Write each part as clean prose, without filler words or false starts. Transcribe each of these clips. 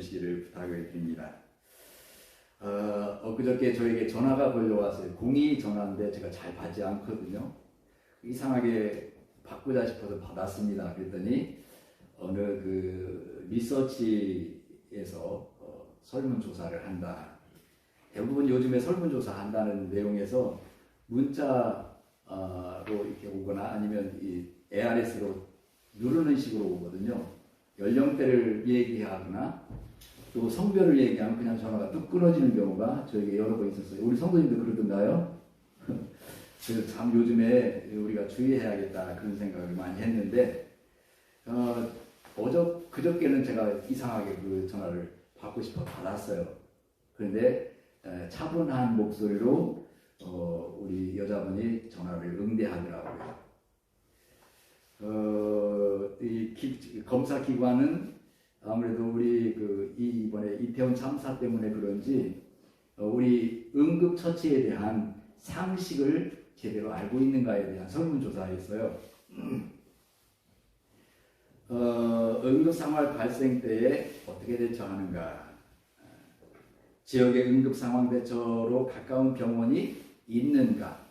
시기를 부탁을 드립니다. 엊그저께 저에게 전화가 걸려왔어요. 공이 전화인데 제가 잘 받지 않거든요. 이상하게 바꾸자 싶어서 받았습니다. 그랬더니 어느 그 리서치에서 설문조사를 한다. 대부분 요즘에 설문조사 한다는 내용에서 문자로 이렇게 오거나 아니면 이 ARS로 누르는 식으로 오거든요. 연령대를 얘기하거나 또 성별을 얘기하면 그냥 전화가 뚝 끊어지는 경우가 저에게 여러 번 있었어요. 우리 성도님도 그러던가요? 그래서 참 요즘에 우리가 주의해야겠다 그런 생각을 많이 했는데 그저께는 제가 이상하게 그 전화를 받고 싶어 받았어요. 그런데 차분한 목소리로 우리 여자분이 전화를 응대하더라고요. 이 검사 기관은 아무래도 우리 이번에 이태원 참사 때문에 그런지 우리 응급처치에 대한 상식을 제대로 알고 있는가에 대한 설문조사였어요. 응급상황 발생 때에 어떻게 대처하는가, 지역의 응급상황 대처로 가까운 병원이 있는가,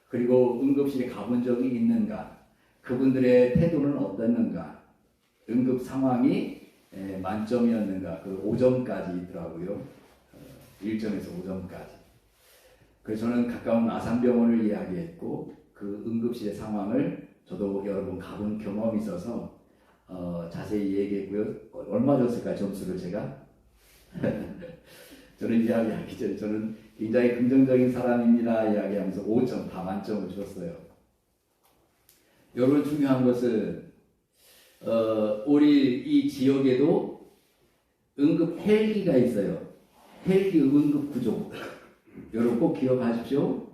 그리고 응급실에 가본 적이 있는가, 그분들의 태도는 어땠는가, 응급 상황이 만점이었는가, 그 5점까지 있더라고요. 1점에서 5점까지. 그래서 저는 가까운 아산병원을 이야기했고 그 응급실의 상황을 저도 여러 번 가본 경험이 있어서 자세히 얘기했고요. 얼마 줬을까 점수를 제가? 저는 이야기하기 전에 저는 굉장히 긍정적인 사람입니다 이야기하면서 5점 다 만점을 줬어요. 여러분 중요한 것은 우리 이 지역에도 응급 헬기가 있어요. 헬기 응급 구조. 여러분 꼭 기억하십시오.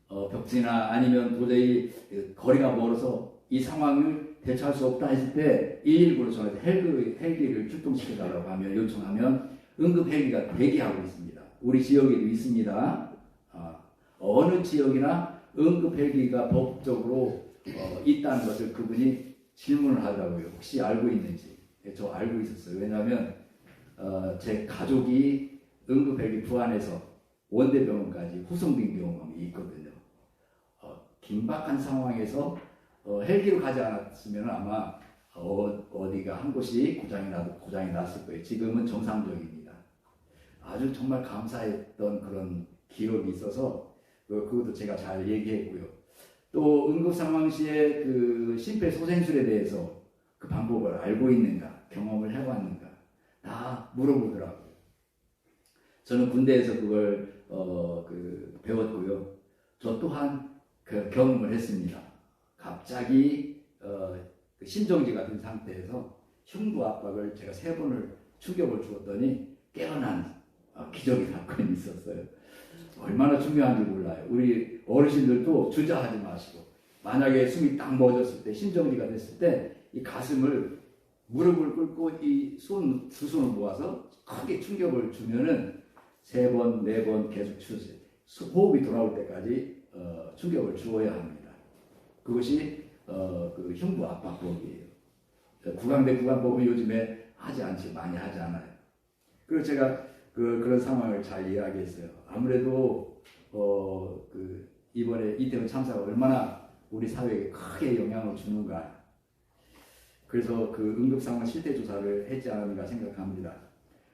벽지나 아니면 도저히 거리가 멀어서 이 상황을 대처할 수 없다 했을 때 119로 전해서 헬기를 출동시켜달라고 하면 요청하면 응급 헬기가 대기하고 있습니다. 우리 지역에도 있습니다. 어느 지역이나 응급 헬기가 법적으로 있다는 것을 그분이 질문을 하더라고요. 혹시 알고 있는지. 저 알고 있었어요. 왜냐하면 제 가족이 응급 헬기 부안해서 원대병원까지 후송된 경험이 있거든요. 긴박한 상황에서 헬기로 가지 않았으면 아마 어디가 한 곳이 고장이 났을 거예요. 지금은 정상적입니다. 아주 정말 감사했던 그런 기억이 있어서 그것도 제가 잘 얘기했고요. 또 응급 상황 시에 그 심폐소생술에 대해서 그 방법을 알고 있는가, 경험을 해봤는가 다 물어보더라고요. 저는 군대에서 그걸 배웠고요. 저 또한 그 경험을 했습니다. 갑자기 심정지가 된 상태에서 흉부 압박을 제가 3번을 충격을 주었더니 깨어난 기적이 사건이 있었어요. 얼마나 중요한지 몰라요. 우리 어르신들도 주저하지 마시고 만약에 숨이 딱 멎었을 때 심정지가 됐을 때 이 가슴을 무릎을 꿇고 이 두 손을 모아서 크게 충격을 주면은 3번, 4번 계속 주세요. 호흡이 돌아올 때까지 충격을 주어야 합니다. 그것이 그 흉부 압박법이에요. 구강대 구강법은 요즘에 많이 하지 않아요. 그래서 제가 그런 상황을 잘 이야기했어요. 아무래도 이번에 이태원 참사가 얼마나 우리 사회에 크게 영향을 주는가. 그래서 그 응급상황 실태조사를 했지 않은가 생각합니다.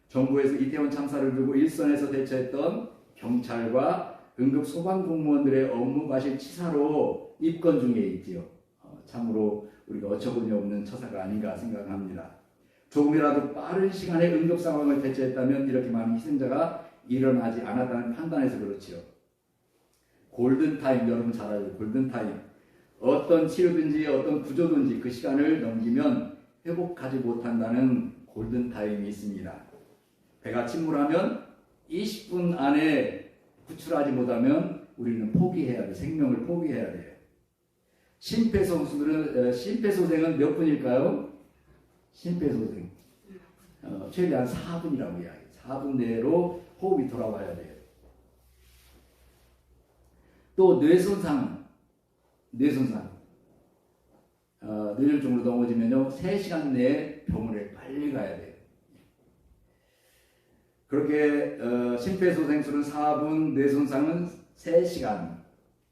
정부에서 이태원 참사를 두고 일선에서 대처했던 경찰과 응급소방공무원들의 업무 과실 치사로 입건 중에 있지요. 참으로 우리가 어처구니 없는 처사가 아닌가 생각합니다. 조금이라도 빠른 시간에 응급상황을 대처했다면 이렇게 많은 희생자가 일어나지 않았다는 판단에서 그렇지요. 골든타임, 여러분 잘 알죠? 골든타임. 어떤 치료든지 어떤 구조든지 그 시간을 넘기면 회복하지 못한다는 골든타임이 있습니다. 배가 침몰하면 20분 안에 구출하지 못하면 우리는 포기해야 돼요. 생명을 포기해야 돼요. 심폐소생은 몇 분일까요? 심폐소생. 최대한 4분이라고 이야기해요. 4분 내로 호흡이 돌아와야 돼요. 또 뇌손상. 뇌졸중으로 넘어지면요 3시간 내에 병원에 빨리 가야 돼요. 그렇게 심폐소생술은 4분, 뇌손상은 3시간,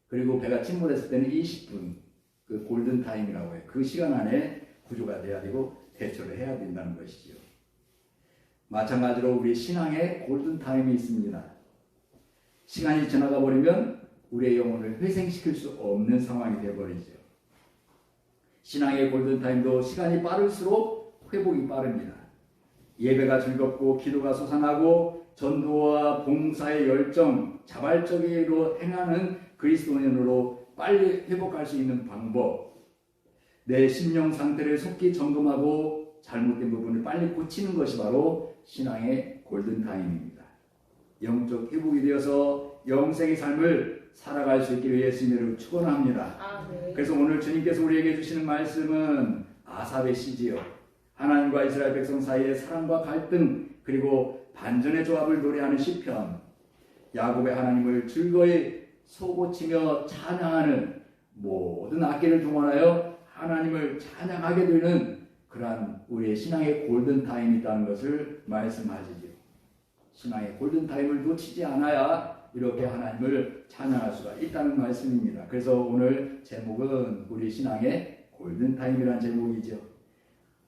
그리고 배가 침몰했을 때는 20분, 그 골든타임이라고 해요. 그 시간 안에 구조가 돼야 되고 대처를 해야 된다는 것이죠. 마찬가지로 우리 신앙에 골든타임이 있습니다. 시간이 지나가 버리면 우리의 영혼을 회생시킬 수 없는 상황이 되어버리죠. 신앙의 골든타임도 시간이 빠를수록 회복이 빠릅니다. 예배가 즐겁고 기도가 솟아나고 전도와 봉사의 열정, 자발적으로 행하는 그리스도인으로 빨리 회복할 수 있는 방법, 내 심령 상태를 속히 점검하고 잘못된 부분을 빨리 고치는 것이 바로 신앙의 골든타임입니다. 영적 회복이 되어서 영생의 삶을 살아갈 수 있기를 예수님으로 축원합니다. 네. 그래서 오늘 주님께서 우리에게 주시는 말씀은 아삽의 시지요. 하나님과 이스라엘 백성 사이의 사랑과 갈등, 그리고 반전의 조합을 노래하는 시편, 야곱의 하나님을 즐거이 소고치며 찬양하는 모든 악기를 동원하여 하나님을 찬양하게 되는 그러한 우리의 신앙의 골든타임이 있다는 것을 말씀하시죠. 신앙의 골든타임을 놓치지 않아야 이렇게 하나님을 찬양할 수가 있다는 말씀입니다. 그래서 오늘 제목은 우리 신앙의 골든타임이라는 제목이죠.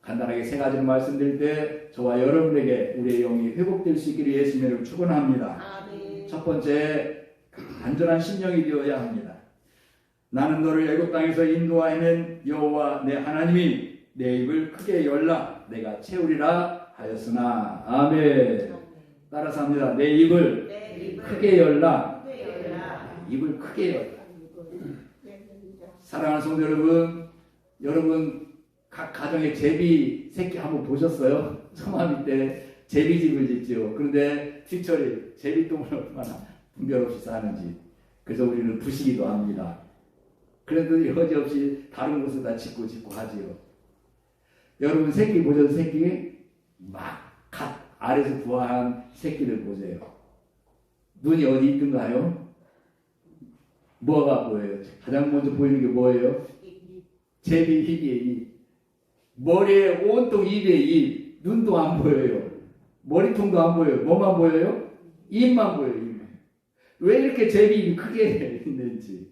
간단하게 3가지를 말씀드릴 때 저와 여러분에게 우리의 영이 회복될 수 있기를 예수님을 축원합니다. 첫 번째, 간절한 심령이 되어야 합니다. 나는 너를 애굽 땅에서 인도하여낸 여호와 내 하나님이 내 입을 크게 열라 내가 채우리라 하였으나. 아멘. 따라서 합니다. 내 입을 크게 열라. 입을 크게 열라. 사랑하는 성도 여러분, 여러분 각 가정의 제비 새끼 한번 보셨어요? 처마미 때 제비집을 짓죠. 그런데 뒤처리 제비똥을 얼마나 분별 없이 싸는지. 그래서 우리는 부시기도 합니다. 그래도 여지없이 다른 곳에다 짓고 하지요. 여러분 새끼 보셔서 새끼 막 갓 알에서 부화한 새끼를 보세요. 눈이 어디 있던가요? 뭐가 보여요? 가장 먼저 보이는 게 뭐예요? 제비 입이에요. 입. 머리에 온통 입에 입. 눈도 안 보여요. 머리통도 안 보여요. 뭐만 보여요? 입만 보여요. 입만. 왜 이렇게 제비 입이 크게 있는지.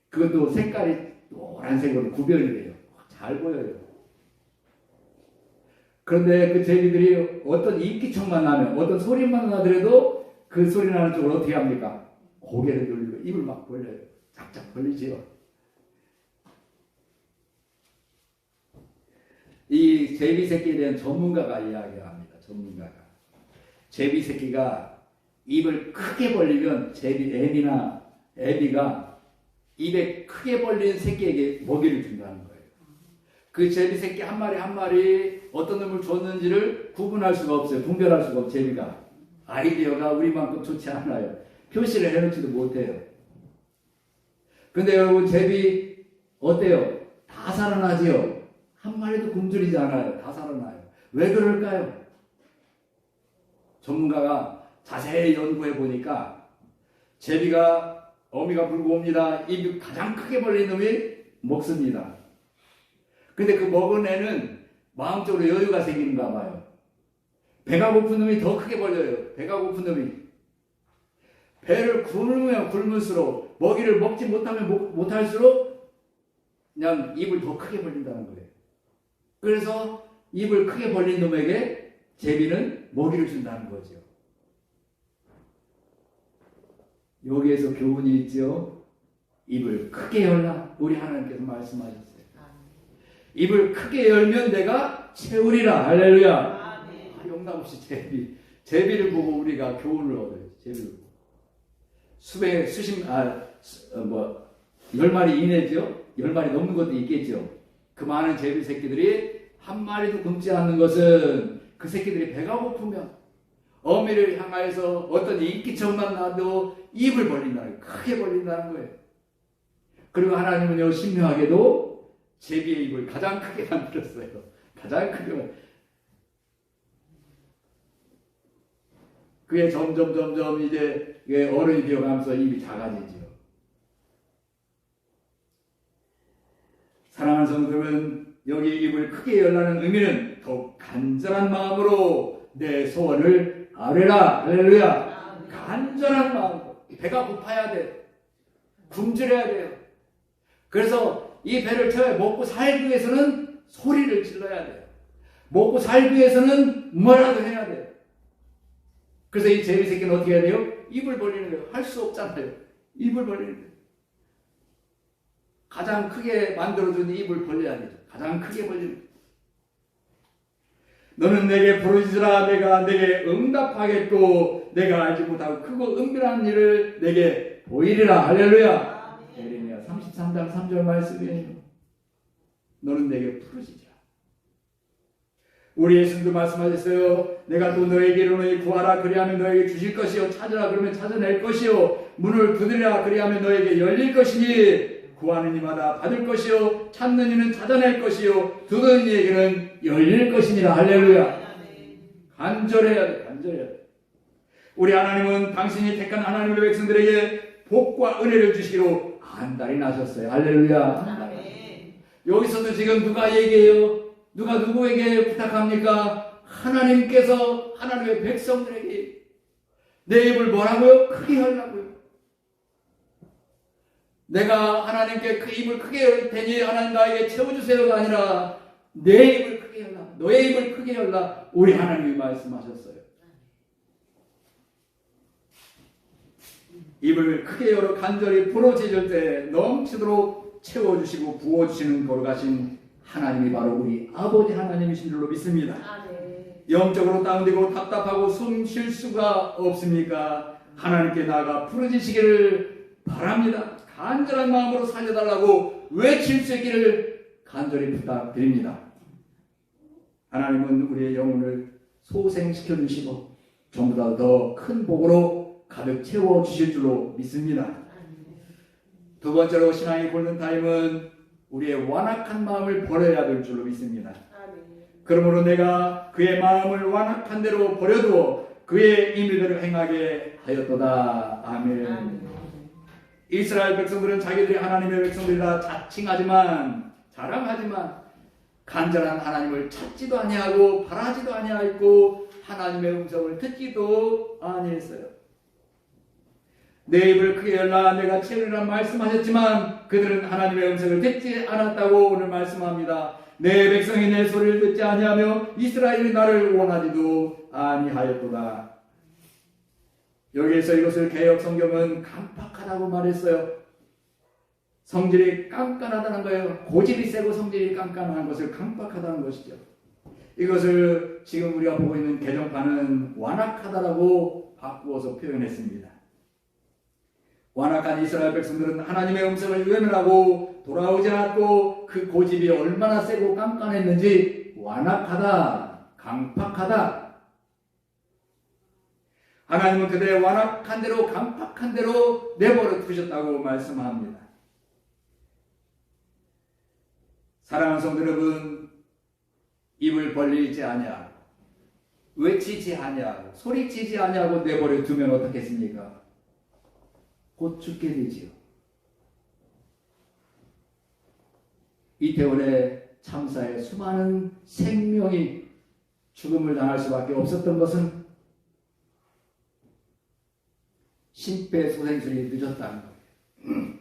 그것도 색깔이 노란색으로 구별이 돼요. 잘 보여요. 그런데 그 제비들이 어떤 입기척만 나면, 어떤 소리만 나더라도 그 소리 나는 쪽으로 어떻게 합니까? 고개를 돌리고 입을 막 벌려요. 작작 벌리지요. 이 제비 새끼에 대한 전문가가 이야기합니다. 전문가가. 제비 새끼가 입을 크게 벌리면 제비 애비가 입에 크게 벌린 새끼에게 먹이를 준다는 거예요. 그 제비 새끼 한 마리 어떤 놈을 줬는지를 구분할 수가 없어요. 분별할 수가 없어요. 제비가. 아이디어가 우리만큼 좋지 않아요. 표시를 해놓지도 못해요. 근데 여러분 제비 어때요? 다 살아나지요? 한 마리도 굶주리지 않아요. 다 살아나요. 왜 그럴까요? 전문가가 자세히 연구해 보니까 제비가 어미가 불고 옵니다. 입이 가장 크게 벌린 놈이 먹습니다. 근데 그 먹은 애는 마음적으로 여유가 생기는가 봐요. 배가 고픈 놈이 더 크게 벌려요. 배가 고픈 놈이. 배를 굶으면 굶을수록 먹이를 먹지 못하면 못할수록 그냥 입을 더 크게 벌린다는 거예요. 그래서 입을 크게 벌린 놈에게 제비는 먹이를 준다는 거죠. 여기에서 교훈이 있죠. 입을 크게 열라. 우리 하나님께서 말씀하셨어요. 입을 크게 열면 내가 채우리라. 할렐루야. 용납 없이 제비를 보고 우리가 교훈을 얻어요. 제비를 보고. 열 마리 이내죠. 10마리 넘는 것도 있겠죠. 그 많은 제비 새끼들이 한 마리도 굶지 않는 것은 그 새끼들이 배가 고프면 어미를 향하여서 어떤 인기척만 나도 입을 벌린다는 거예요. 크게 벌린다는 거예요. 그리고 하나님은요, 신묘하게도 제비의 입을 가장 크게 만들었어요. 가장 크게. 그게 점점 이제 어른이 되어가면서 입이 작아지죠. 사랑하는 성도들은 여기 입을 크게 열라는 의미는 더욱 간절한 마음으로 내 소원을 아뢰라. 할렐루야. 간절한 마음. 배가 고파야 돼. 굶주려야 돼요. 그래서 이 배를 채워 먹고 살기 위해서는 소리를 질러야 돼요. 먹고 살기 위해서는 뭐라도 해야 돼요. 그래서 이 제비 새끼는 어떻게 해야 돼요? 입을 벌리는 거예요. 할 수 없잖아요. 입을 벌리는 거예요. 가장 크게 만들어준 입을 벌려야 되죠. 가장 크게 벌리는 거예요. 너는 내게 부르짖으라. 내가 내게 응답하겠고 내가 알지 못하고 크고 은밀한 일을 내게 보이리라. 할렐루야. 예레미야 33장 3절 말씀이에요. 너는 내게 부르짖으라. 우리 예수님도 말씀하셨어요. 내가 또 너에게 이르노니 구하라 그리하면 너에게 주실 것이요 찾으라 그러면 찾아낼 것이요 문을 두드리라 그리하면 너에게 열릴 것이니 구하는 이마다 받을 것이요 찾는 이는 찾아낼 것이요 두드리는 이에게는 열릴 것이니라. 할렐루야. 간절해야 돼. 간절해야 돼. 우리 하나님은 당신이 택한 하나님의 백성들에게 복과 은혜를 주시기로 안달이 나셨어요. 할렐루야. 여기서도 지금 누가 얘기해요? 누가 누구에게 부탁합니까? 하나님께서 하나님의 백성들에게 내 입을 뭐라고요? 크게 하려고요. 내가 하나님께 그 입을 크게 열 테니 하나님 나에게 채워주세요가 아니라 내 입을 크게 열라. 너의 입을 크게 열라. 우리 하나님이 말씀하셨어요. 입을 크게 열어 간절히 부르짖을 때 넘치도록 채워주시고 부어주시는 거룩하신 하나님이 바로 우리 아버지 하나님이신 줄로 믿습니다. 영적으로 다운되고 답답하고 숨 쉴 수가 없습니까? 하나님께 나아가 부르짖으시기를 바랍니다. 간절한 마음으로 살려달라고 외칠 수 있기를 간절히 부탁드립니다. 하나님은 우리의 영혼을 소생시켜 주시고 전보다 더 큰 복으로 가득 채워주실 줄로 믿습니다. 두 번째로 신앙의 골든타임은 우리의 완악한 마음을 버려야 될 줄로 믿습니다. 그러므로 내가 그의 마음을 완악한 대로 버려두어 그의 임의대로 행하게 하였도다. 아멘. 이스라엘 백성들은 자기들이 하나님의 백성들이라 자칭하지만 자랑하지만 간절한 하나님을 찾지도 아니하고 바라지도 아니하였고 하나님의 음성을 듣지도 아니했어요. 내 입을 크게 열라 내가 채우리라 말씀하셨지만 그들은 하나님의 음성을 듣지 않았다고 오늘 말씀합니다. 내 백성이 내 소리를 듣지 아니하며 이스라엘이 나를 원하지도 아니하였도다. 여기에서 이것을 개역 성경은 깜빡하다고 말했어요. 성질이 깐깐하다는 거예요. 고집이 세고 성질이 깐깐한 것을 깜빡하다는 것이죠. 이것을 지금 우리가 보고 있는 개정판은 완악하다라고 바꾸어서 표현했습니다. 완악한 이스라엘 백성들은 하나님의 음성을 외면하고 돌아오지 않았고 그 고집이 얼마나 세고 깐깐했는지 완악하다, 강팍하다. 하나님은 그들의 완악한 대로 강팍한 대로 내버려 두셨다고 말씀합니다. 사랑하는 성도 여러분, 입을 벌리지 아니하고 외치지 아니하고 소리치지 아니하고 내버려 두면 어떻겠습니까? 곧 죽게 되지요. 이태원의 참사에 수많은 생명이 죽음을 당할 수밖에 없었던 것은 심폐소생술이 늦었다는 거예요.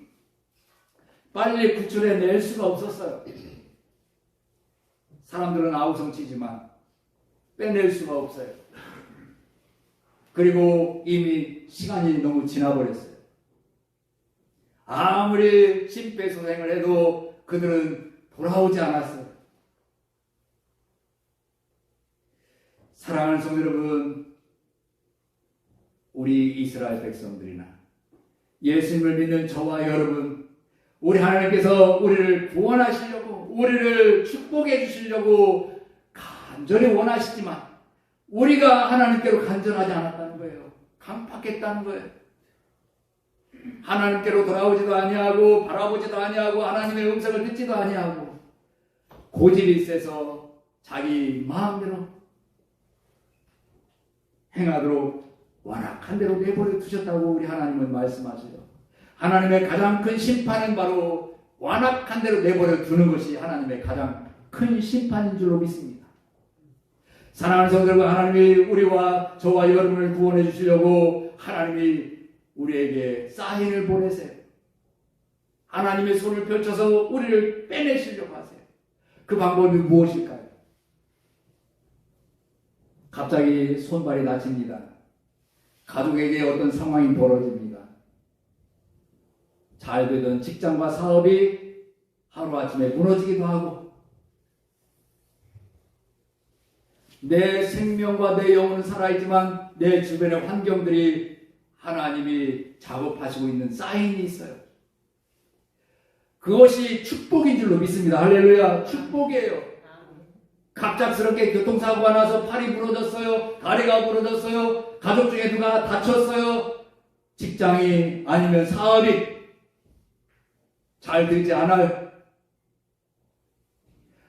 빨리 구출해낼 수가 없었어요. 사람들은 아우성치지만 빼낼 수가 없어요. 그리고 이미 시간이 너무 지나버렸어요. 아무리 심폐소생을 해도 그들은 돌아오지 않았어요. 사랑하는 성도 여러분, 우리 이스라엘 백성들이나 예수님을 믿는 저와 여러분, 우리 하나님께서 우리를 구원하시려고 우리를 축복해 주시려고 간절히 원하시지만 우리가 하나님께로 간절하지 않았다는 거예요. 강팍했다는 거예요. 하나님께로 돌아오지도 아니하고 바라보지도 아니하고 하나님의 음성을 듣지도 아니하고 고집이 세서 자기 마음대로 행하도록 완악한 대로 내버려 두셨다고 우리 하나님은 말씀하세요. 하나님의 가장 큰 심판은 바로 완악한 대로 내버려 두는 것이 하나님의 가장 큰 심판인 줄로 믿습니다. 사랑하는 성도들과 하나님이 우리와 저와 여러분을 구원해 주시려고 하나님이 우리에게 사인을 보내세요. 하나님의 손을 펼쳐서 우리를 빼내시려고 하세요. 그 방법이 무엇일까요? 갑자기 손발이 다칩니다. 가족에게 어떤 상황이 벌어집니다. 잘 되던 직장과 사업이 하루아침에 무너지기도 하고, 내 생명과 내 영혼은 살아있지만 내 주변의 환경들이 하나님이 작업하시고 있는 사인이 있어요. 그것이 축복인 줄로 믿습니다. 할렐루야. 축복이에요. 갑작스럽게 교통사고가 나서 팔이 부러졌어요. 다리가 부러졌어요. 가족 중에 누가 다쳤어요. 직장이 아니면 사업이 잘 되지 않아요.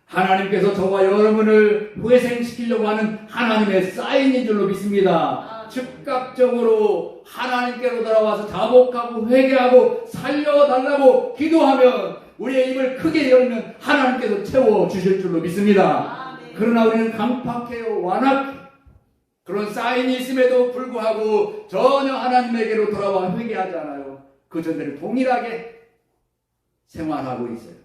하나님께서 저와 여러분을 회생시키려고 하는 하나님의 사인인 줄로 믿습니다. 즉각적으로 하나님께로 돌아와서 자복하고 회개하고 살려달라고 기도하면 우리의 입을 크게 열면 하나님께서 채워주실 줄로 믿습니다. 그러나 우리는 강팍해요. 완악해요. 그런 사인이 있음에도 불구하고 전혀 하나님에게로 돌아와 회개하지 않아요. 그 전대로 동일하게 생활하고 있어요.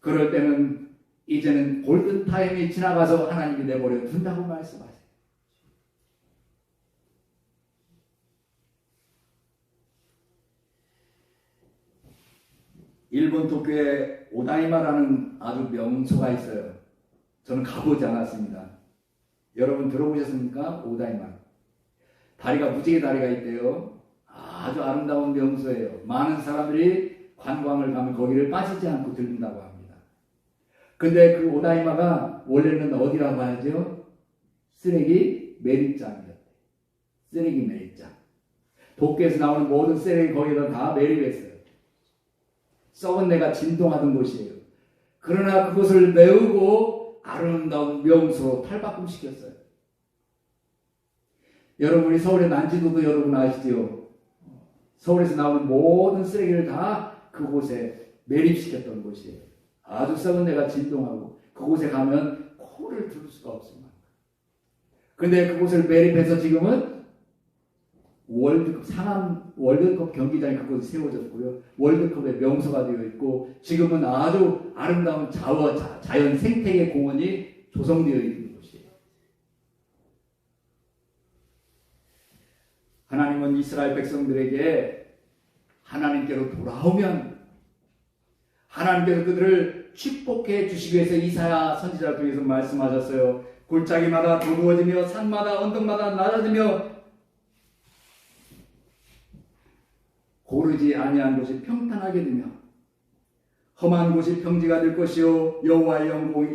그럴 때는 이제는 골든타임이 지나가서 하나님이 내버려 둔다고 말씀하세요. 일본 도쿄에 오다이마라는 아주 명소가 있어요. 저는 가보지 않았습니다. 여러분 들어보셨습니까? 오다이마. 다리가 무지개 다리가 있대요. 아주 아름다운 명소예요. 많은 사람들이 관광을 가면 거기를 빠지지 않고 들린다고 합니다. 근데 그 오다이마가 원래는 어디라고 하죠? 쓰레기 매립장이었대요. 쓰레기 매립장. 도쿄에서 나오는 모든 쓰레기 거기다 다 매립했어요. 썩은 내가 진동하던 곳이에요. 그러나 그것을 메우고 아름다운 명소로 탈바꿈시켰어요. 여러분이 서울의 난지도도 여러분 아시죠? 서울에서 나오는 모든 쓰레기를 다 그곳에 매립시켰던 곳이에요. 아주 썩은 데가 진동하고 그곳에 가면 코를 둘 수가 없습니다. 근데 그곳을 매립해서 지금은 월드컵 상암 월드컵 경기장이 그곳에 세워졌고요. 월드컵의 명소가 되어 있고 지금은 아주 아름다운 자연 생태계 공원이 조성되어 있는 곳이에요. 하나님은 이스라엘 백성들에게 하나님께로 돌아오면 하나님께서 그들을 축복해 주시기 위해서 이사야 선지자를 통해서 말씀하셨어요. 골짜기마다 두루워지며 산마다 언덕마다 낮아지며 고르지 아니한 곳이 평탄하게 되며 험한 곳이 평지가 될 것이요 여호와의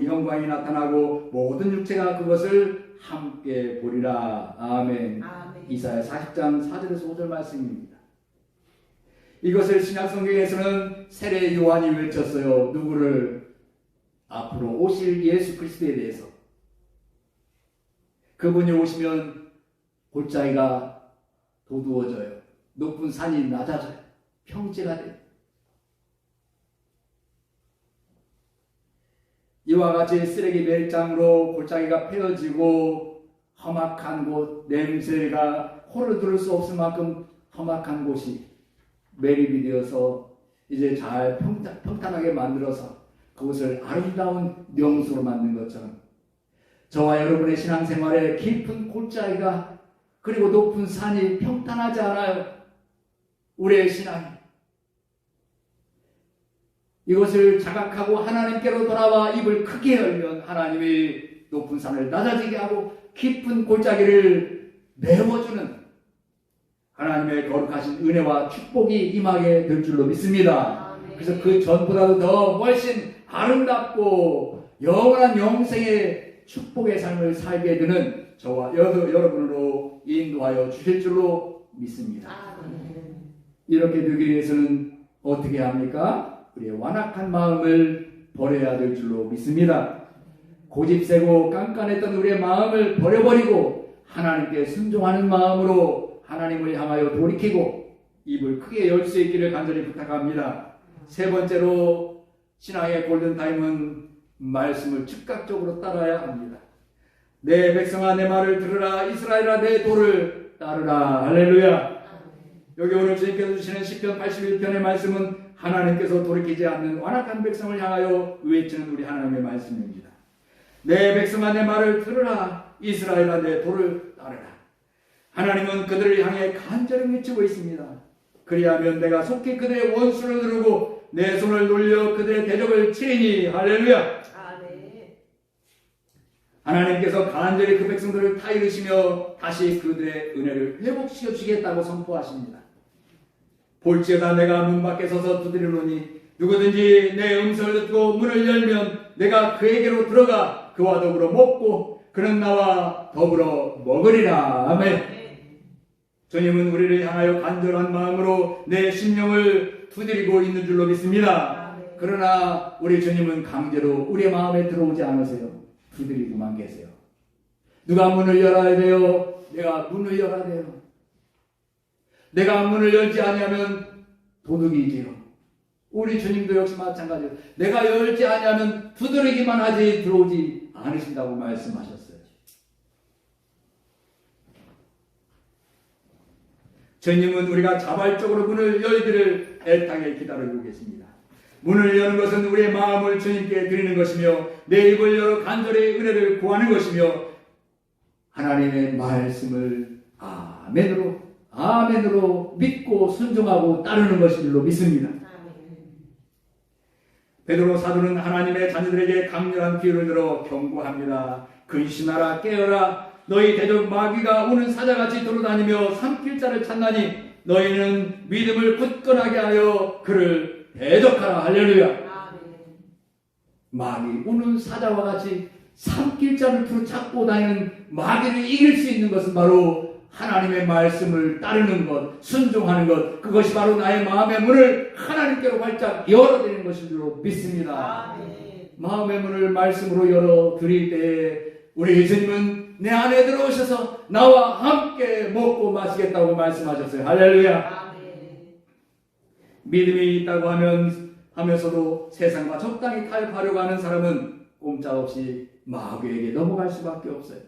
영광이 나타나고 모든 육체가 그것을 함께 보리라. 아멘. 이사야 40장 4절에서 5절 말씀입니다. 이것을 신약 성경에서는 세례 요한이 외쳤어요. 누구를? 앞으로 오실 예수 그리스도에 대해서. 그분이 오시면 골짜기가 도두어져요. 높은 산이 낮아져요. 평지가 돼요. 이와 같이 쓰레기 매립장으로 골짜기가 패어지고 험악한 곳, 냄새가 코를 들을 수 없을 만큼 험악한 곳이 매립이 되어서 이제 잘 평탄하게 만들어서 그것을 아름다운 명소로 만든 것처럼 저와 여러분의 신앙생활에 깊은 골짜기가 그리고 높은 산이 평탄하지 않아요. 우리의 신앙이 이것을 자각하고 하나님께로 돌아와 입을 크게 열면 하나님이 높은 산을 낮아지게 하고 깊은 골짜기를 메워주는 하나님의 거룩하신 은혜와 축복이 임하게 될 줄로 믿습니다. 그래서 그 전보다도 더 훨씬 아름답고 영원한 영생의 축복의 삶을 살게 되는 저와 여러분으로 인도하여 주실 줄로 믿습니다. 이렇게 되기 위해서는 어떻게 합니까? 우리의 완악한 마음을 버려야 될 줄로 믿습니다. 고집세고 깐깐했던 우리의 마음을 버려버리고 하나님께 순종하는 마음으로 하나님을 향하여 돌이키고 입을 크게 열 수 있기를 간절히 부탁합니다. 세 번째로 신앙의 골든타임은 말씀을 즉각적으로 따라야 합니다. 내 백성아 내 말을 들으라. 이스라엘아 내 도를 따르라. 할렐루야. 여기 오늘 주님께서 주시는 시편 81편의 말씀은 하나님께서 돌이키지 않는 완악한 백성을 향하여 외치는 우리 하나님의 말씀입니다. 내 백성아 내 말을 들으라. 이스라엘아 내 도를 따르라. 하나님은 그들을 향해 간절히 외치고 있습니다. 그리하면 내가 속히 그들의 원수를 누르고 내 손을 돌려 그들의 대적을 치리니. 할렐루야. 하나님께서 간절히 그 백성들을 타이르시며 다시 그들의 은혜를 회복시켜 주시겠다고 선포하십니다. 볼지어다 내가 문 밖에 서서 두드리노니 누구든지 내 음성을 듣고 문을 열면 내가 그에게로 들어가 그와 더불어 먹고 그는 나와 더불어 먹으리라. 아멘. 주님은 우리를 향하여 간절한 마음으로 내 심령을 두드리고 있는 줄로 믿습니다. 그러나 우리 주님은 강제로 우리의 마음에 들어오지 않으세요. 두드리고만 계세요. 누가 문을 열어야 돼요? 내가 문을 열어야 돼요. 내가 문을 열지 않으면 도둑이지요. 우리 주님도 역시 마찬가지예요. 내가 열지 않으면 두드리기만 하지 들어오지 않으신다고 말씀하셨어요. 주님은 우리가 자발적으로 문을 열기를 애타게 기다리고 계십니다. 문을 여는 것은 우리의 마음을 주님께 드리는 것이며 내 입을 열어 간절히 은혜를 구하는 것이며 하나님의 말씀을 아멘으로 믿고 순종하고 따르는 것인 줄로 믿습니다. 베드로 사도는 하나님의 자녀들에게 강렬한 비유를 들어 경고합니다. 근신하라 깨어라. 너희 대적 마귀가 우는 사자같이 돌아다니며 삼킬 자를 찾나니 너희는 믿음을 굳건하게 하여 그를 대적하라. 할렐루야. 마귀 우는 사자와 같이 삼킬 자를 붙잡고 다니는 마귀를 이길 수 있는 것은 바로 하나님의 말씀을 따르는 것, 순종하는 것, 그것이 바로 나의 마음의 문을 하나님께로 활짝 열어드리는 것인 줄로 믿습니다. 마음의 문을 말씀으로 열어드릴 때에 우리 예수님은 내 안에 들어오셔서 나와 함께 먹고 마시겠다고 말씀하셨어요. 할렐루야. 믿음이 있다고 하면서도 세상과 적당히 타협하려고 하는 사람은 꼼짝없이 마귀에게 넘어갈 수밖에 없어요.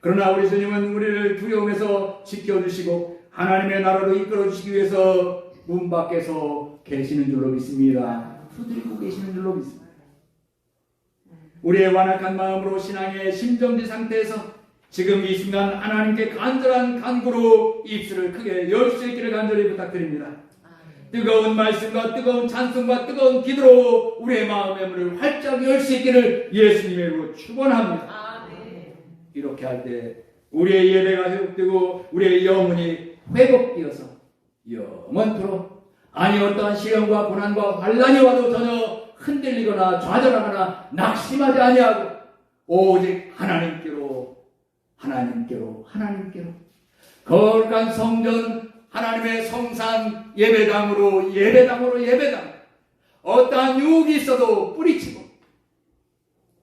그러나 우리 주님은 우리를 두려움에서 지켜주시고 하나님의 나라로 이끌어주시기 위해서 문 밖에서 계시는 줄로 믿습니다. 두드리고 계시는 줄로 믿습니다. 우리의 완악한 마음으로 신앙의 심정지 상태에서 지금 이 순간 하나님께 간절한 간구로 입술을 크게 열 수 있기를 간절히 부탁드립니다. 뜨거운 말씀과 뜨거운 찬송과 뜨거운 기도로 우리의 마음의 문을 활짝 열 수 있기를 예수님의 이름으로 축원합니다. 이렇게 할 때 우리의 예배가 회복되고 우리의 영혼이 회복되어서 영원토록 아니 어떠한 시련과 고난과 환난이 와도 전혀 흔들리거나 좌절하거나 낙심하지 아니하고 오직 하나님께로 거룩한 성전 하나님의 성산 예배당으로 어떠한 유혹이 있어도 뿌리치고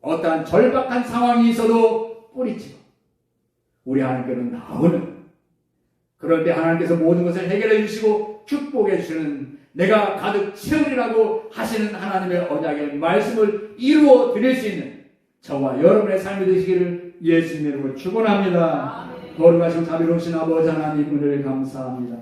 어떠한 절박한 상황이 있어도 뿌리치고 우리 하나님께로 나오는 그럴 때 하나님께서 모든 것을 해결해 주시고 축복해 주시는 내가 가득 채우리라고 하시는 하나님의 언약의 말씀을 이루어 드릴 수 있는 저와 여러분의 삶이 되시기를 예수님의 이름으로 축원합니다. 거룩하시고 자비로우신 아버지 하나님 은혜를 감사합니다.